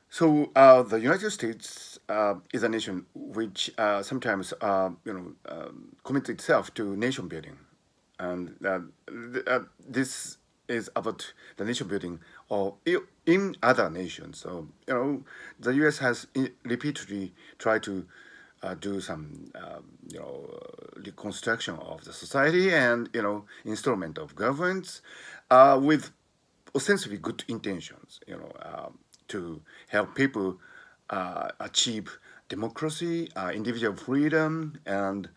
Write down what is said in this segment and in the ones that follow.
The United States is a nation which sometimes, commits itself to nation building, and this is about the nation building or in other nations. So the U.S. has repeatedly tried to do some, reconstruction of the society and installment of governments with ostensibly good intentions, to help people achieve democracy, individual freedom, and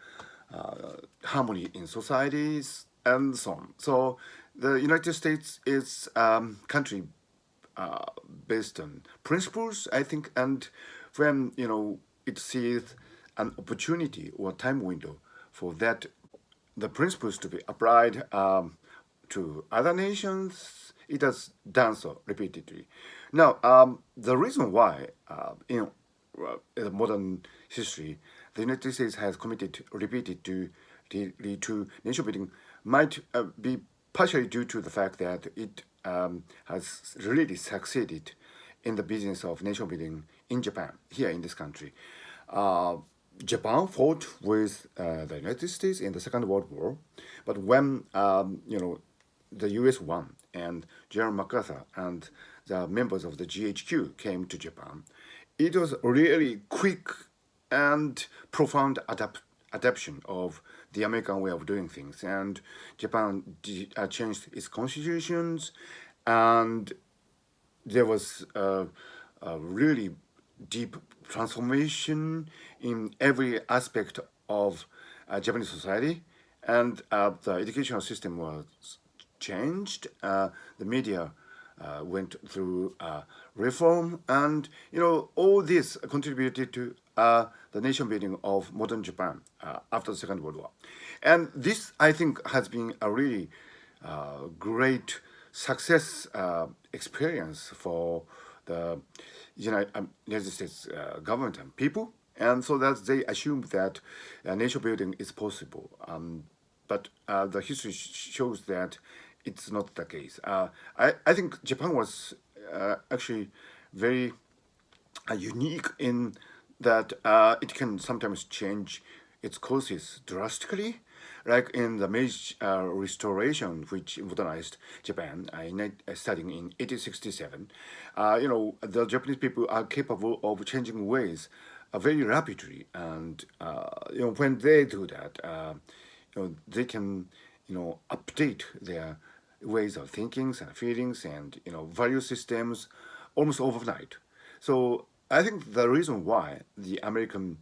harmony in societies, and so on. So the United States is country uh, based on principles, I think, and when it sees an opportunity or time window for that the principles to be applied to other nations, it has done so repeatedly. Now, the reason why in modern history the United States has committed repeated to nation building might be partially due to the fact that it has really succeeded in the business of nation building in Japan, here in this country. Uh, Japan fought with the United States in the Second World War, but when the U.S. won and General MacArthur and the members of the GHQ came to Japan, it was really quick and profound adaptation of the American way of doing things. And Japan changed its constitutions, and there was a really deep transformation in every aspect of Japanese society, and the educational system was changed. The media went through reform, and all this contributed to the nation building of modern Japan after the Second World War, and this I think has been a really great success experience for the United States government and people, and so that they assume that nation building is possible. But the history shows that it's not the case. I think Japan was actually very unique in that it can sometimes change its courses drastically, like in the Meiji Restoration, which modernized Japan, starting in 1867. The Japanese people are capable of changing ways very rapidly, and when they do that, they can update their ways of thinkings and feelings and value systems almost overnight. So I think the reason why the American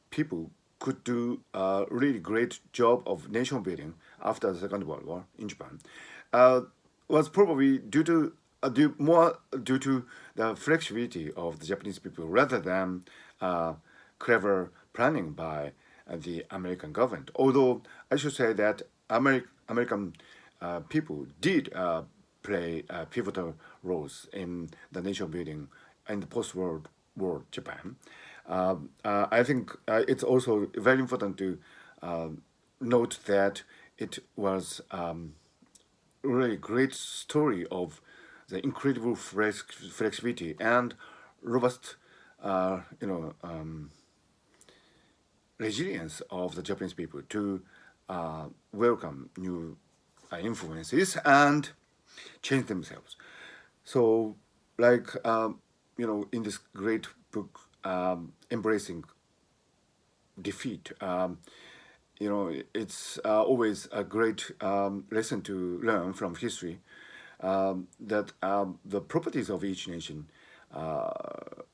people could do a really great job of nation building after the Second World War in Japan uh, was probably due to the flexibility of the Japanese people rather than clever planning by the American government. Although I should say that American people did play pivotal roles in the nation building in the post-World War Japan. I think it's also very important to note that it was really great story of the incredible flexibility and robust, uh, you know, um, resilience of the Japanese people to welcome new influences and change themselves. So, like in this great book, embracing defeat. It's always a great lesson to learn from history that the properties of each nation uh,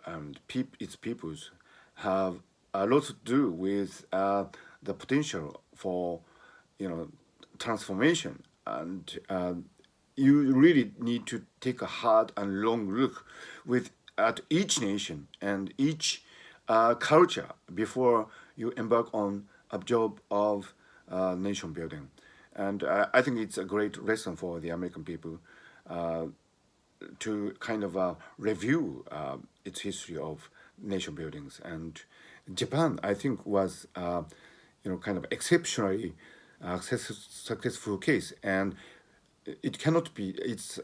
and its peoples have a lot to do with the potential for transformation, and you really need to take a hard and long look with at each nation and each culture before you embark on a job of nation building. And I think it's a great lesson for the American people uh, to kind of review its history of nation buildings. And Japan, I think, was kind of exceptionally successful case, and it cannot be its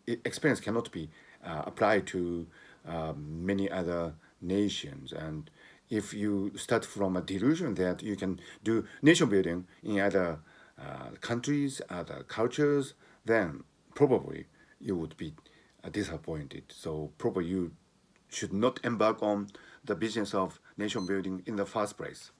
experience cannot be applied to many other nations. And if you start from a delusion that you can do nation building in other countries, other cultures, then probably you would be disappointed. So probably you should not embark on the business of nation building in the first place.